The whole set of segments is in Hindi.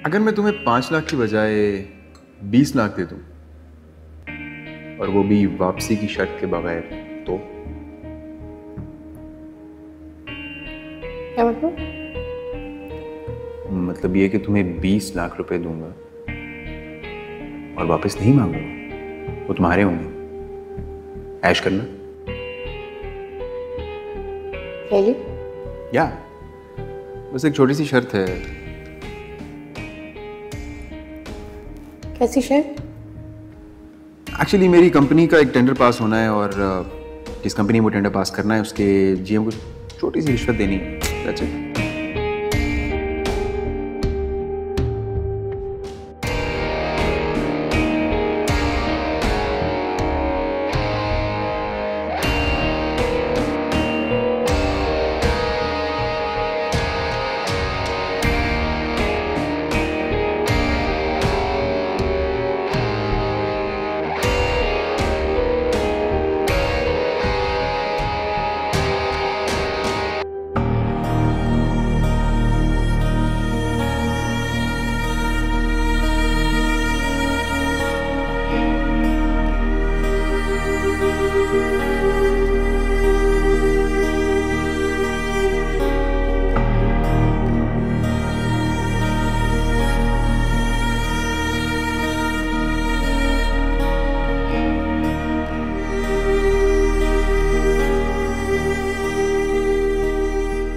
अगर मैं तुम्हें 5 लाख की बजाय 20 लाख दे दूं और वो भी वापसी की शर्त के बगैर, तो क्या मतलब? मतलब ये कि तुम्हें 20 लाख रुपए दूंगा और वापस नहीं मांगूंगा, वो तुम्हारे होंगे, ऐश करना। Really? या बस एक छोटी सी शर्त है। कैसी शर्त? एक्चुअली मेरी कंपनी का एक टेंडर पास होना है और जिस कंपनी में वो टेंडर पास करना है उसके जीएम को छोटी सी रिश्वत देनी है। That's it.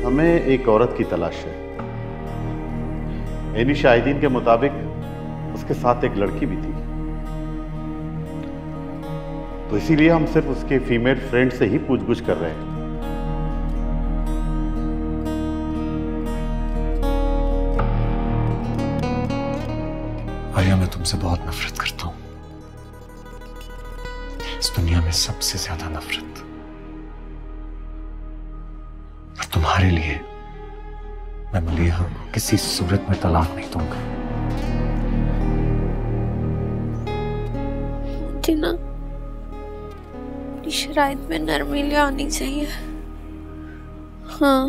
हमें एक औरत की तलाश है। एनी शाहिदीन के मुताबिक उसके साथ एक लड़की भी थी, तो इसीलिए हम सिर्फ उसके फीमेल फ्रेंड से ही पूछगुछ कर रहे हैं। आर्या, मैं तुमसे बहुत नफरत करता हूं। इस दुनिया में सबसे ज्यादा नफरत। और तुम्हारे लिए मैं मलिहा को किसी सूरत में तलाक नहीं दूंगा। मुझे ना अपनी शराइत में नरमी ले आनी चाहिए। हाँ,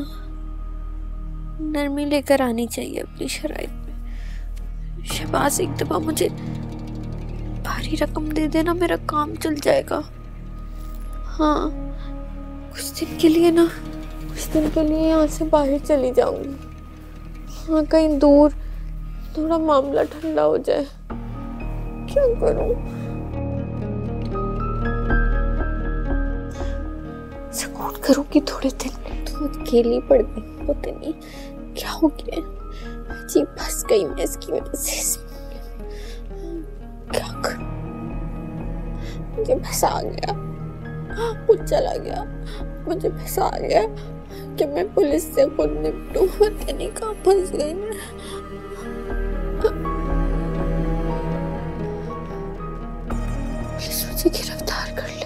नरमी लेकर आनी चाहिए अपनी शराइत में। शहबाज एक दफा मुझे भारी रकम दे देना, मेरा काम चल जाएगा। हाँ, कुछ दिन के लिए ना, कुछ दिन के लिए यहाँ से बाहर चली जाऊंगी। हाँ, कहीं दूर, थोड़ा मामला ठंडा हो जाए। क्या करूं? सपोर्ट करूंगी थोड़े दिन, तो अकेली पड़ गई। पता नहीं क्या हो गया, अजीब फंस गई मैं इसकी वजह से। क्या करूं? मुझे फंसा गया, वो चला गया, मुझे फंसा गया कि मैं पुलिस से खुद निपटूं। पता नहीं कहाँ फंस गई मैं। पुलिस मुझे गिरफ्तार कर लेगी।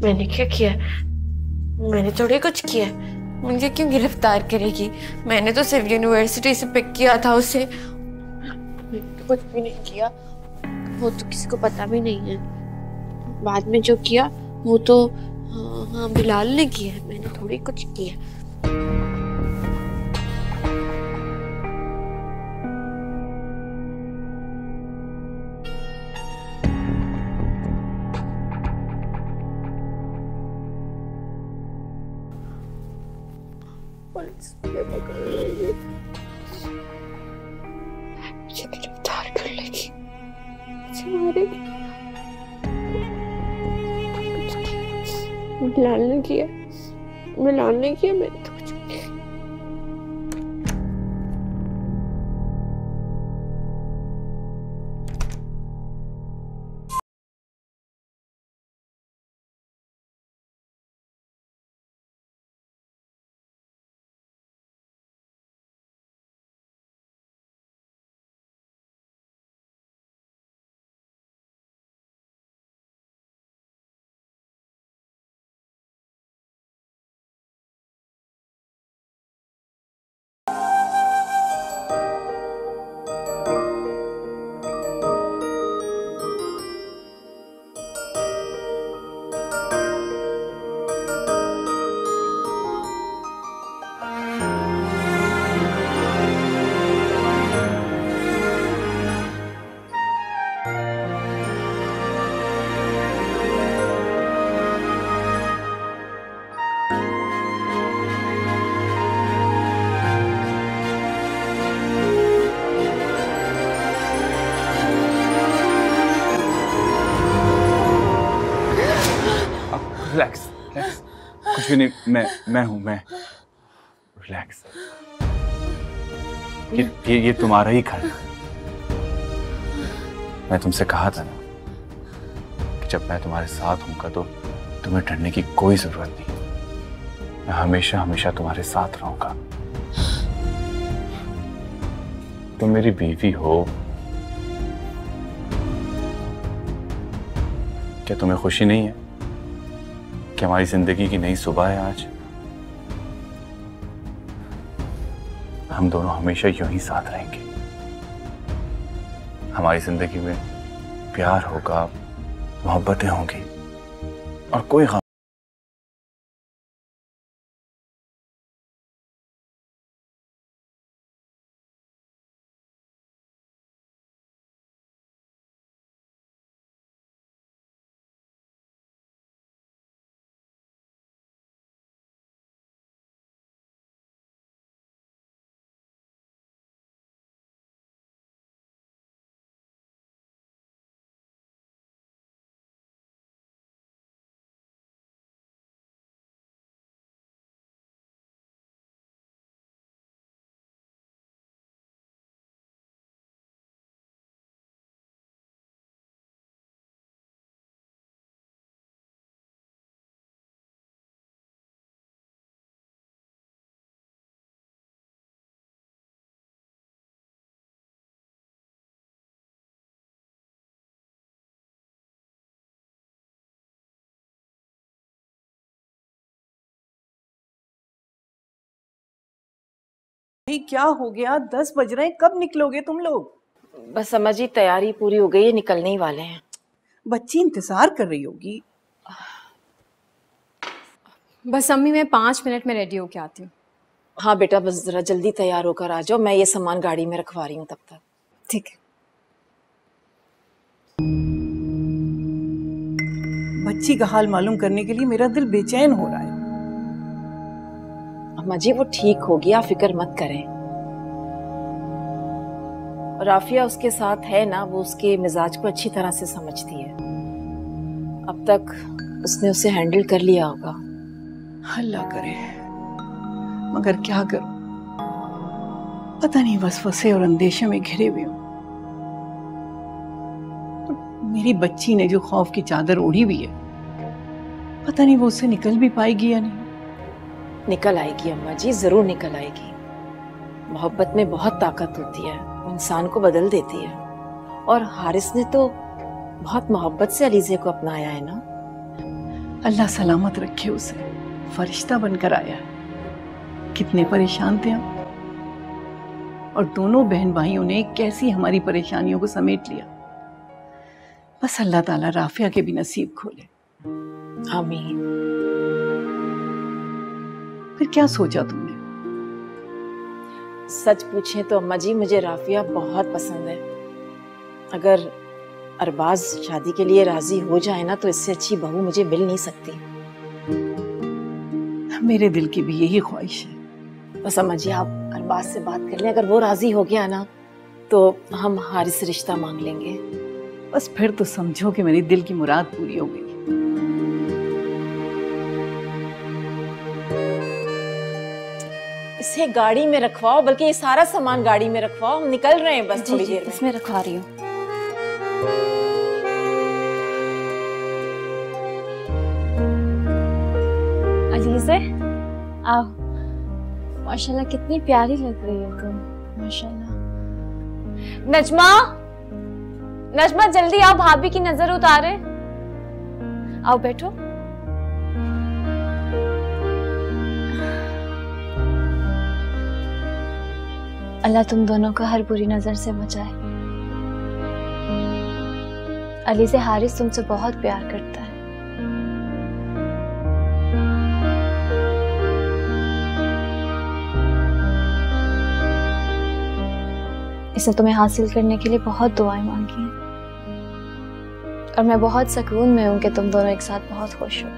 मैंने क्या किया? मैंने थोड़ी कुछ किया। मुझे क्यों गिरफ्तार करेगी? मैंने तो सिर्फ यूनिवर्सिटी से पिक किया था उसे। मैंने तो कुछ भी नहीं किया, वो तो किसी को पता भी नहीं है। बाद में जो किया वो तो हाँ बिलाल ने किया है, मैंने थोड़ी कुछ किया। पुलिस मुझे पकड़ लेगी, मुझे गिरफ्तार कर लेगी, मुझे मारेगी। बिलाल ने किया, मैंने तो कुछ नहीं। रिलैक्स रिलैक्स, कुछ भी नहीं, मैं हूं, मैं। रिलैक्स। ये तुम्हारा ही घर है। मैं तुमसे कहा था ना कि जब मैं तुम्हारे साथ हूंगा तो तुम्हें डरने की कोई जरूरत नहीं। मैं हमेशा हमेशा तुम्हारे साथ रहूंगा। तुम मेरी बीवी हो। क्या तुम्हें खुशी नहीं है कि हमारी जिंदगी की नई सुबह है आज? हम दोनों हमेशा यूं ही साथ रहेंगे। हमारी जिंदगी में प्यार होगा, मोहब्बतें होंगी और कोई गम। क्या हो गया? 10 बज रहे हैं, कब निकलोगे तुम लोग? बस अम्मा जी तैयारी पूरी हो गई है, निकलने ही वाले हैं। बच्ची इंतजार कर रही होगी। बस अम्मी मैं 5 मिनट में रेडी होके आती हूँ। हाँ बेटा, बस जरा जल्दी तैयार होकर आ जाओ, मैं ये सामान गाड़ी में रखवा रही हूँ तब तक। ठीक है। बच्ची का हाल मालूम करने के लिए मेरा दिल बेचैन हो रहा है। अम्मा जी वो ठीक होगी, आप फिक्र मत करें। राफिया उसके साथ है ना, वो उसके मिजाज को अच्छी तरह से समझती है। अब तक उसने उसे हैंडल कर लिया होगा। अल्लाह करे, मगर क्या करूं? पता नहीं, वसवसे और अंदेशे में घिरे हुए हूं। मेरी बच्ची ने जो खौफ की चादर ओढ़ी हुई है, पता नहीं वो उससे निकल भी पाएगी या नहीं। निकल आएगी अम्मा जी, जरूर निकल आएगी। मोहब्बत में बहुत ताकत होती है, वो इंसान को बदल देती है। और हारिस ने तो बहुत मोहब्बत से अलीजे को अपनाया है ना। अल्लाह सलामत रखे उसे, फरिश्ता बनकर आया है। कितने परेशान थे हम, और दोनों बहन भाइयों ने कैसी हमारी परेशानियों को समेट लिया। बस अल्लाह ताला राफिया के भी नसीब खोले। आमीन। फिर क्या सोचा तुमने? सच पूछें तो अम्मा जी मुझे राफिया बहुत पसंद है। अगर अरबाज शादी के लिए राजी हो जाए ना, तो इससे अच्छी बहू मुझे मिल नहीं सकती। मेरे दिल की भी यही ख्वाहिश है। बस अम्मा जी आप अरबाज से बात कर लें, अगर वो राजी हो गया ना तो हम हारिस से रिश्ता मांग लेंगे। बस फिर तो समझो कि मेरी दिल की मुराद पूरी हो गई। इसे गाड़ी में रखवाओ, बल्कि ये सारा सामान गाड़ी में रखवाओ, हम निकल रहे हैं बस थोड़ी देर में। इसमें रखवा रही हूँ। अलीज़े आओ। माशाल्लाह कितनी प्यारी लग रही है तुम, माशाल्लाह। नजमा, नजमा जल्दी आओ, भाभी की नजर उतारे। आओ बैठो। अल्लाह तुम दोनों को हर बुरी नजर से बचाए। अली से हारिस तुमसे बहुत प्यार करता है। इसने तुम्हें हासिल करने के लिए बहुत दुआएं मांगी हैं, और मैं बहुत सुकून में हूं कि तुम दोनों एक साथ बहुत खुश हो।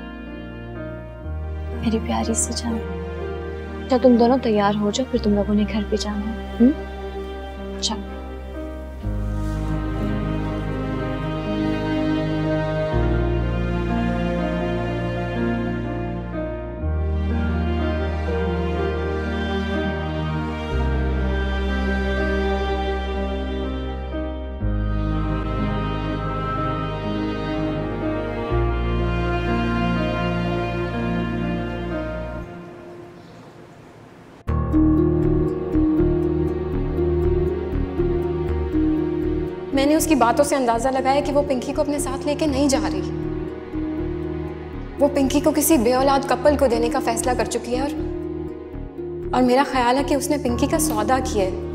मेरी प्यारी सी जान, जब तुम दोनों तैयार हो जाओ, फिर तुम लोगों ने घर पे जाना है। चलो। मैंने उसकी बातों से अंदाजा लगाया कि वो पिंकी को अपने साथ लेके नहीं जा रही। वो पिंकी को किसी बेऔलाद कपल को देने का फैसला कर चुकी है और मेरा ख्याल है कि उसने पिंकी का सौदा किया है।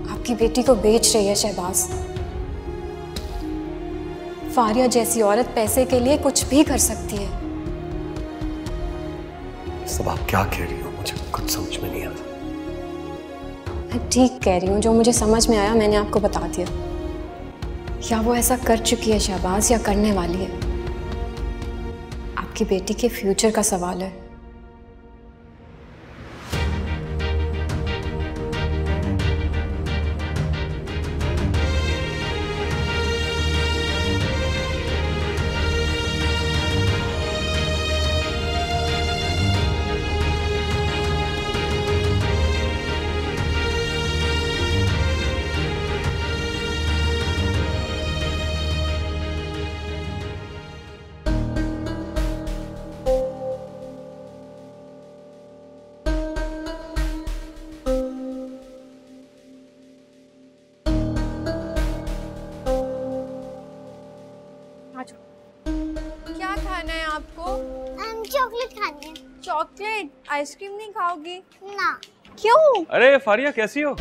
आपकी बेटी को बेच रही है शहबाज। फारिया जैसी औरत पैसे के लिए कुछ भी कर सकती है। सब आप क्या कह रही हो, मुझे कुछ समझ में नहीं आता। मैं ठीक कह रही हूँ, जो मुझे समझ में आया मैंने आपको बता दिया। या वो ऐसा कर चुकी है शहबाज या करने वाली है। आपकी बेटी के फ्यूचर का सवाल है। क्या खाना है आपको? चॉकलेट खानी है। चॉकलेट? आइसक्रीम नहीं खाओगी? ना। क्यों? अरे फारिया कैसी हो?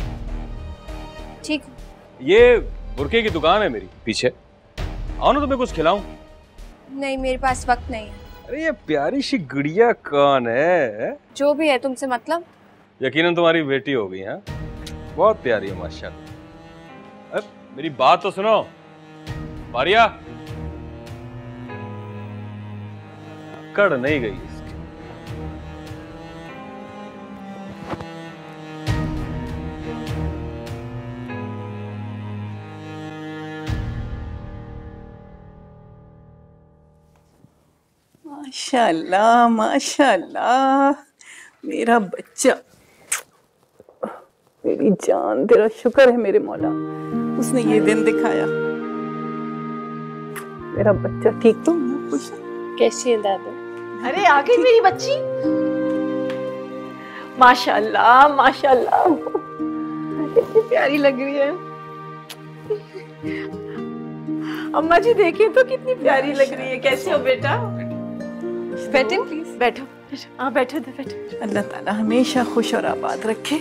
ठीक। ये बुरके की दुकान है मेरी पीछे, आओ ना तुम्हें कुछ खिलाऊं। नहीं, मेरे पास वक्त नहीं है। अरे ये प्यारी सी गुड़िया कौन है? जो भी है, तुमसे मतलब? यकीनन तुम्हारी बेटी होगी। हाँ, बहुत प्यारी है माशाल्लाह। अब मेरी बात तो सुनो फारिया, कड़ नहीं गई इसकी। माशाल्लाह माशाल्लाह, मेरा बच्चा, मेरी जान, तेरा शुक्र है मेरे मौला, उसने ये दिन दिखाया। मेरा बच्चा ठीक तो खुश है? कैसी है दादा? अरे आ गई मेरी बच्ची। माशाल्लाह माशाल्लाह, कितनी प्यारी लग रही है। अम्मा जी देखिए तो कितनी प्यारी लग रही है। कैसे हो बेटा? बैठे प्लीज। बैठो हाँ बैठो बैठो। अल्लाह ताला हमेशा खुश और आबाद रखे।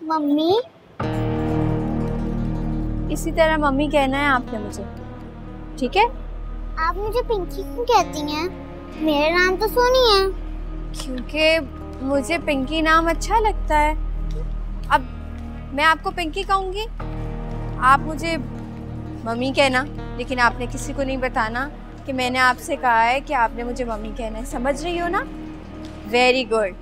मम्मी, इसी तरह मम्मी कहना है आपने मुझे, ठीक है? आप मुझे पिंकी क्यों कहती हैं? मेरा नाम तो सोनी है। क्योंकि मुझे पिंकी नाम अच्छा लगता है। अब मैं आपको पिंकी कहूँगी, आप मुझे मम्मी कहना, लेकिन आपने किसी को नहीं बताना कि मैंने आपसे कहा है कि आपने मुझे मम्मी कहना है। समझ रही हो ना? Very good.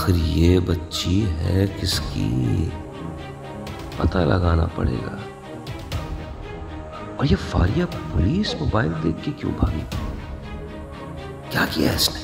आखिर ये बच्ची है किसकी, पता लगाना पड़ेगा। और ये फारिया पुलिस मोबाइल देख के क्यों भागी? क्या किया इसने?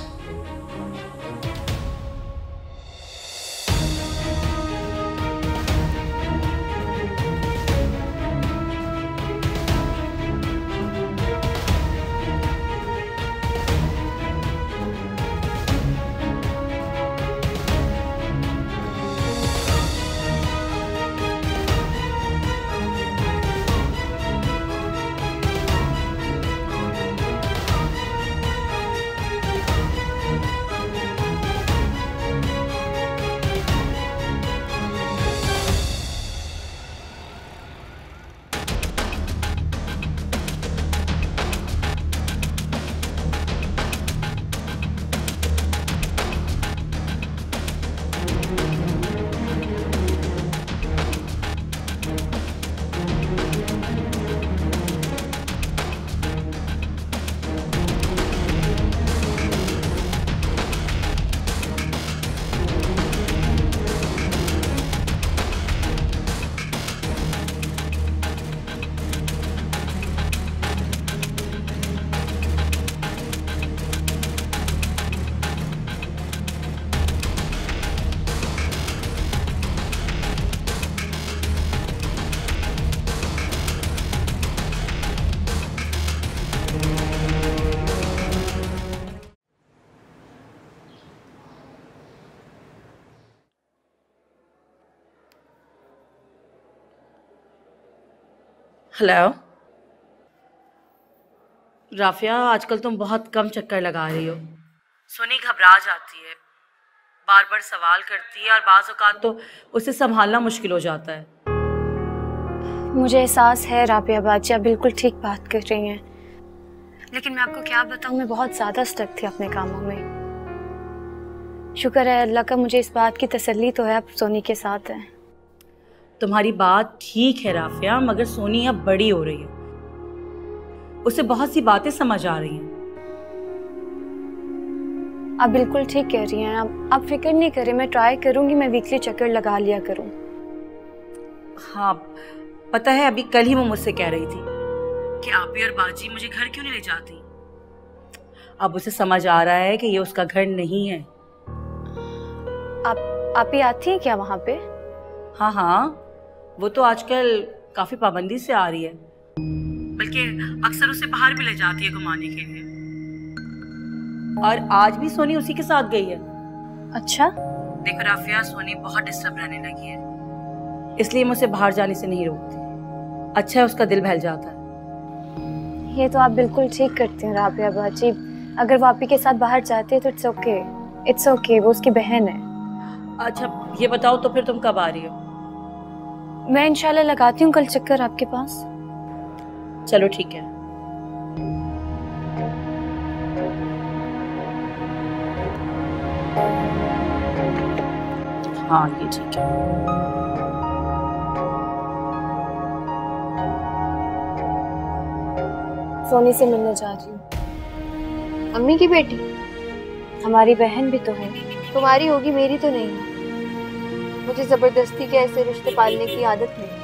हेलो राफिया, आजकल तुम बहुत कम चक्कर लगा रही हो। सोनी घबरा जाती है, बार बार सवाल करती है और बाज़ औक़ात तो उसे संभालना मुश्किल हो जाता है। मुझे एहसास है राबिया बाजी, आप बिल्कुल ठीक बात कर रही हैं, लेकिन मैं आपको क्या बताऊं, मैं बहुत ज़्यादा स्टक थी अपने कामों में। शुक्र है अल्लाह का, मुझे इस बात की तसल्ली तो है आप सोनी के साथ हैं। तुम्हारी बात ठीक है राफिया, मगर सोनी अब बड़ी हो रही है, उसे बहुत सी बातें समझ आ रही हैं। आप बिल्कुल ठीक कह रही हैं, आप फिक्र नहीं करें, मैं ट्राई करूंगी, मैं वीकली चक्कर लगा लिया करूं। हाँ पता है, अभी कल ही वो मुझसे कह रही थी कि आपी और बाजी मुझे घर क्यों नहीं ले जाती। अब उसे समझ आ रहा है कि ये उसका घर नहीं है। आप ही आती हैं क्या वहाँ पे? हाँ हाँ, वो तो आजकल काफी पाबंदी से आ रही है, बल्कि अक्सर उसे बाहर भी ले जाती है घुमाने के लिए। और आज भी सोनी उसी के साथ गई है। अच्छा? देखो राफिया, सोनी बहुत डिस्टर्ब रहने लगी है, इसलिए मैं उसे बाहर जाने से नहीं रोकती। अच्छा है, उसका दिल बहल जाता है। ये तो आप बिल्कुल ठीक करती हैं राबिया बाजी, अगर वो आप ही के साथ बाहर जाती है तो इट्स ओके, वो उसकी बहन है। अच्छा ये बताओ, तो फिर तुम कब आ रही हो? मैं इंशाल्लाह लगाती हूँ कल चक्कर आपके पास। चलो ठीक है। हाँ ये ठीक है। सोनी से मिलने जा रही हूँ। अम्मी की बेटी? हमारी बहन भी तो है। तुम्हारी होगी, मेरी तो नहीं है। मुझे जबरदस्ती के ऐसे रिश्ते पालने की आदत नहीं।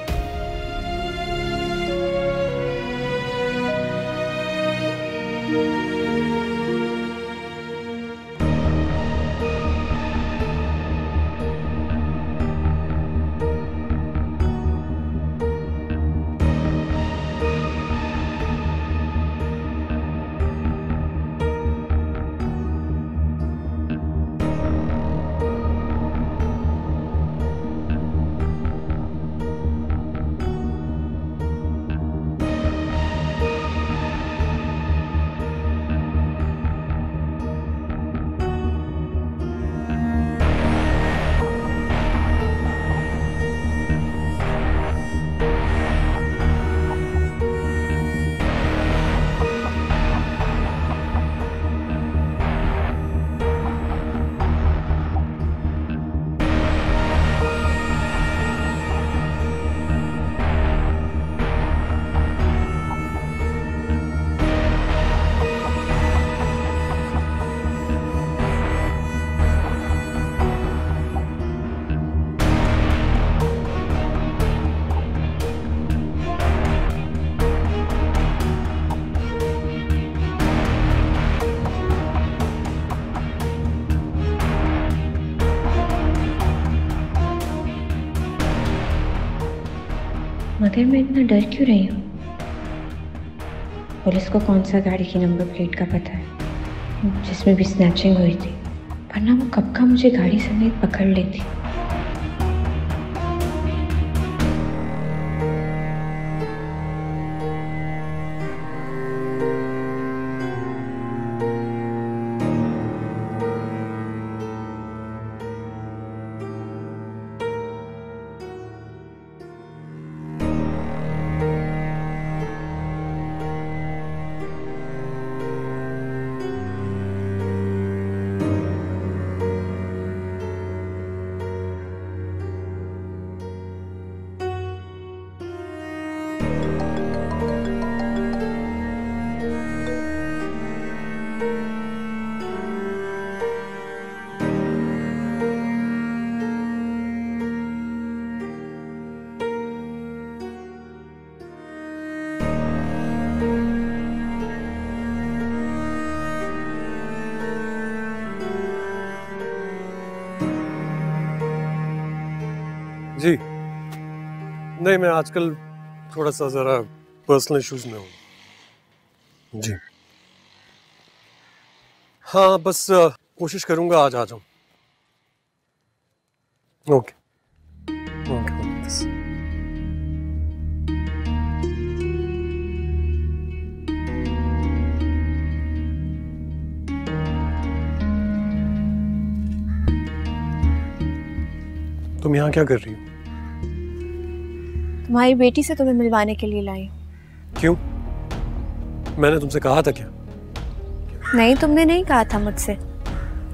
आखिर मैं इतना डर क्यों रही हूँ? पुलिस को कौन सा गाड़ी की नंबर प्लेट का पता है जिसमें भी स्नैचिंग हुई थी, वरना वो कब का मुझे गाड़ी समेत पकड़ लेती। जी नहीं, मैं आजकल थोड़ा सा जरा पर्सनल इश्यूज में हूँ जी। हाँ बस कोशिश करूंगा आज आ जाऊं। Okay okay. तुम यहाँ क्या कर रही हो? तुम्हारी बेटी से तुम्हें मिलवाने के लिए लाई। क्यों? मैंने तुमसे कहा था क्या? नहीं, तुमने नहीं कहा था मुझसे,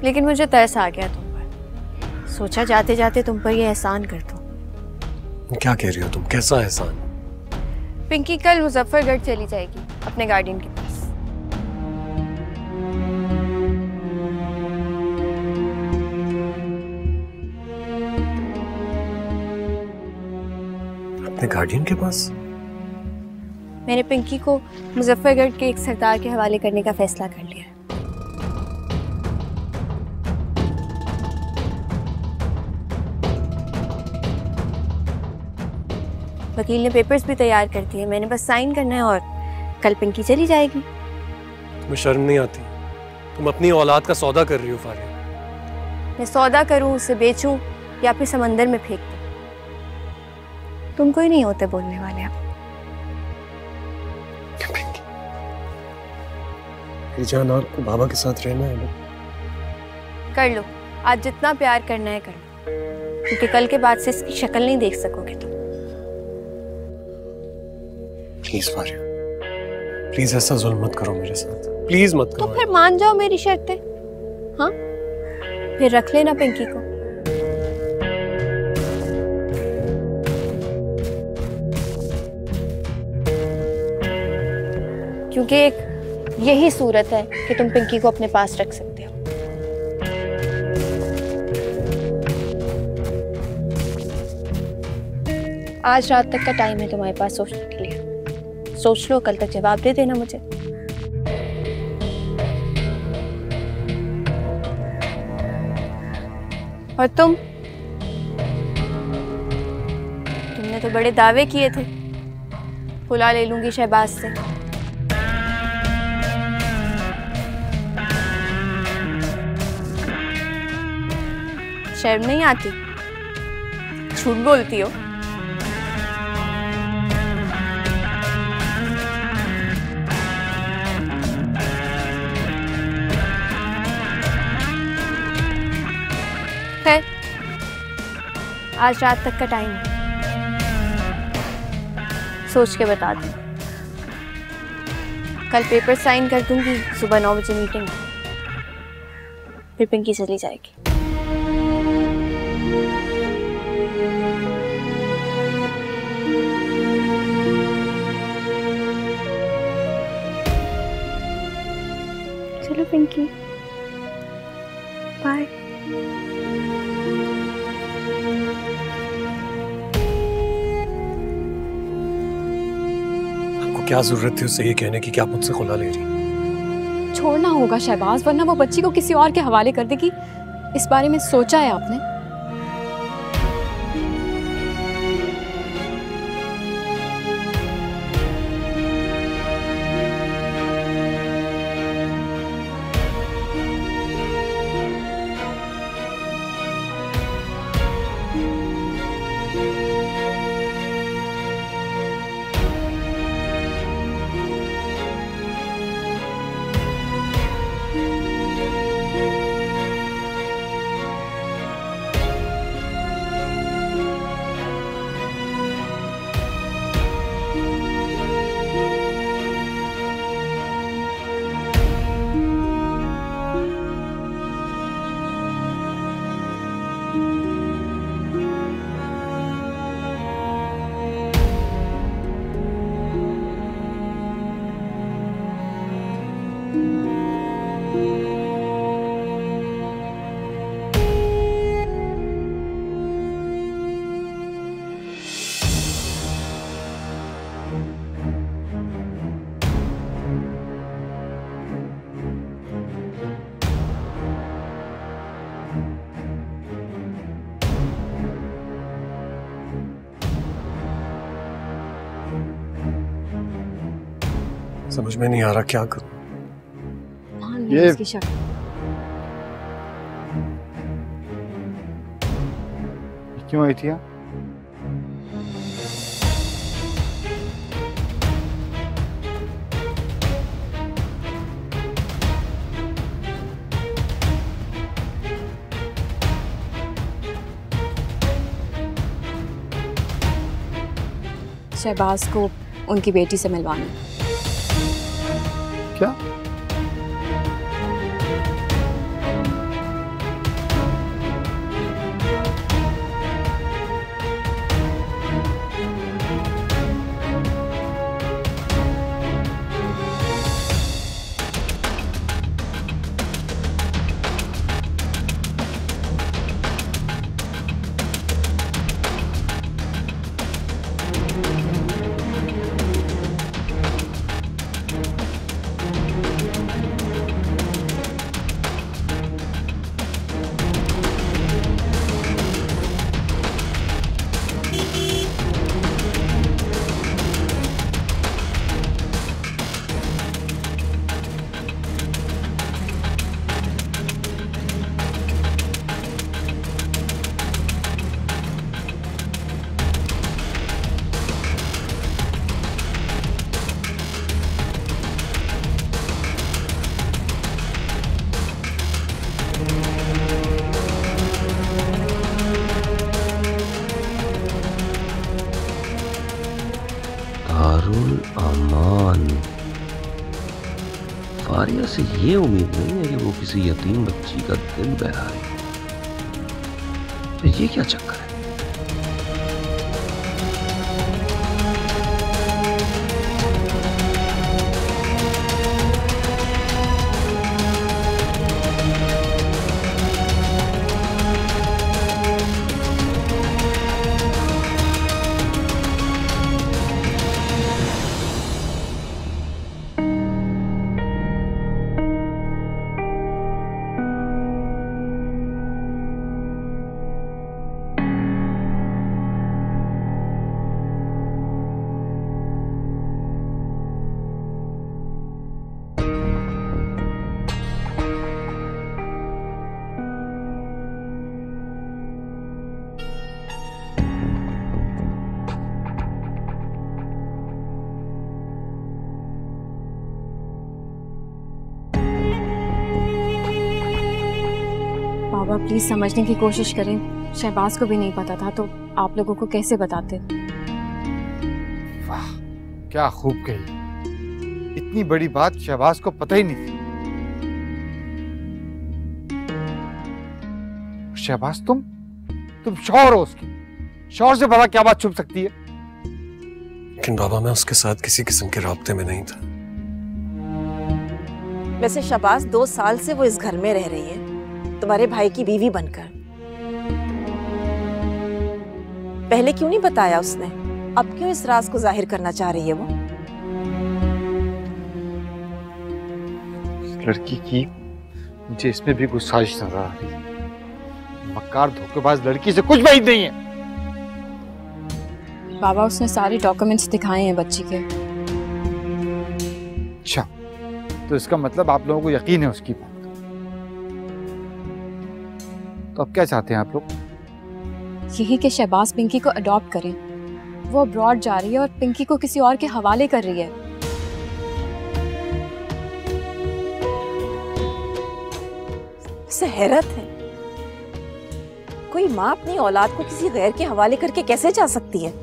लेकिन मुझे तरस आ गया तुम पर। सोचा जाते जाते तुम पर ये एहसान कर दूं। क्या कह रही हो तुम? कैसा एहसान? पिंकी कल मुजफ्फरगढ़ चली जाएगी अपने गार्डियन के पास। अपने गार्डियन के पास? मैंने पिंकी को मुजफ्फरगढ़ के एक सरदार के हवाले करने का फैसला कर लिया है। वकील ने पेपर्स भी तैयार कर दिए, मैंने बस साइन करना है और कल पिंकी चली जाएगी। तुम्हें शर्म नहीं आती? तुम अपनी औलाद का सौदा कर रही हो फारिया। मैं सौदा करूं, उसे बेचूं या फिर समंदर में फेंक दूं, तुम कोई नहीं होते बोलने वाले। आप जान, आपको बाबा के साथ रहना है ना? कर लो, आज जितना प्यार करना है कर लो, क्योंकि कल के बाद से इसकी शक्ल नहीं देख सकोगे तुम। प्लीज फारिया, प्लीज ऐसा जुल्म मत करो मेरे साथ, प्लीज मत करो। तो फिर मान जाओ मेरी शर्तें। हाँ, फिर रख लेना पिंकी को। क्योंकि एक यही सूरत है कि तुम पिंकी को अपने पास रख सकते हो। आज रात तक का टाइम है तुम्हारे पास सोचने के लिए। सोच लो, कल तक जवाब दे देना मुझे। और तुमने तो बड़े दावे किए थे, खुला ले लूंगी शहबाज से। शर्म नहीं आती? झूठ बोलती हो। खैर, आज रात तक का टाइम है, सोच के बता दूं। कल पेपर साइन कर दूंगी, सुबह 9 बजे मीटिंग, फिर पिंकी चली जाएगी। चलो पिंकी, बाय। आपको क्या जरूरत थी उससे ये कहने की कि आप मुझसे खुला ले रही? छोड़ना होगा शहबाज, वरना वो बच्ची को किसी और के हवाले कर देगी। इस बारे में सोचा है आपने? समझ में नहीं आ रहा क्या करूं। ये इसकी शक्ल क्यों आई थी यहाँ? शहबाज को उनकी बेटी से मिलवाना। क्या? दारुल अमान। फारिया से ये उम्मीद नहीं है कि वो किसी यतीम बच्ची का दिल बहलाए। तो ये क्या चक्कर है? बाबा प्लीज समझने की कोशिश करें। शहबाज को भी नहीं पता था तो आप लोगों को कैसे बताते? वाह क्या खूब कही। इतनी बड़ी बात शहबाज को पता ही नहीं थी। शहबाज तुम शौहर हो उसकी। शौहर से भला क्या बात छुप सकती है? लेकिन बाबा मैं उसके साथ किसी किस्म के राब्ते में नहीं था। वैसे शहबाज 2 साल से वो इस घर में रह रही है, तुम्हारे भाई की बीवी बनकर। पहले क्यों नहीं बताया उसने? अब क्यों इस राज को जाहिर करना चाह रही है वो? इस लड़की की मुझे इसमें भी गुस्साइश नजर आ रही है। मक्कार धोखेबाज लड़की से कुछ बात नहीं है। बाबा उसने सारे डॉक्यूमेंट्स दिखाए हैं बच्ची के। अच्छा तो इसका मतलब आप लोगों को यकीन है उसकी बात। तो अब क्या चाहते हैं आप लोग? यही कि शहबाज पिंकी को अडॉप्ट करें। वो अब्रॉड जा रही है और पिंकी को किसी और के हवाले कर रही है। इसे हैरत है, कोई माँ अपनी औलाद को किसी गैर के हवाले करके कैसे जा सकती है?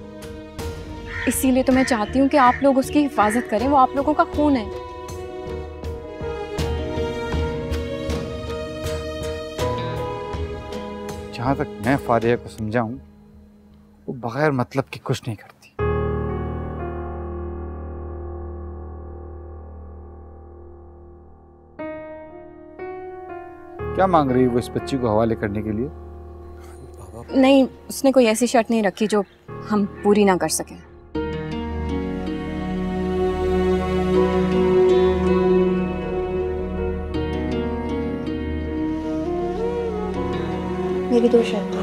इसीलिए तो मैं चाहती हूँ कि आप लोग उसकी हिफाजत करें। वो आप लोगों का खून है। जहां तक मैं फारिया को समझा हूं, वो बगैर मतलब की कुछ नहीं करती। क्या मांग रही है वो इस बच्ची को हवाले करने के लिए? नहीं, उसने कोई ऐसी शर्त नहीं रखी जो हम पूरी ना कर सकें। मेरी 2 शर्तें।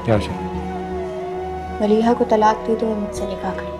क्या शर्त? मलीहा को तलाक दी तो मुझसे निकाह कर।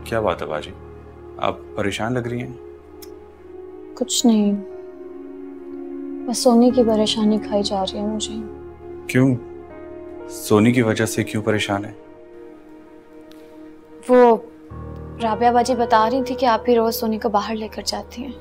क्या बात है बाजी, आप परेशान लग रही हैं? कुछ नहीं, बस सोनी की परेशानी खाई जा रही है मुझे। क्यों? सोनी की वजह से क्यों परेशान है? वो राबिया बाजी बता रही थी कि आप ही रोज सोनी को बाहर लेकर जाती हैं।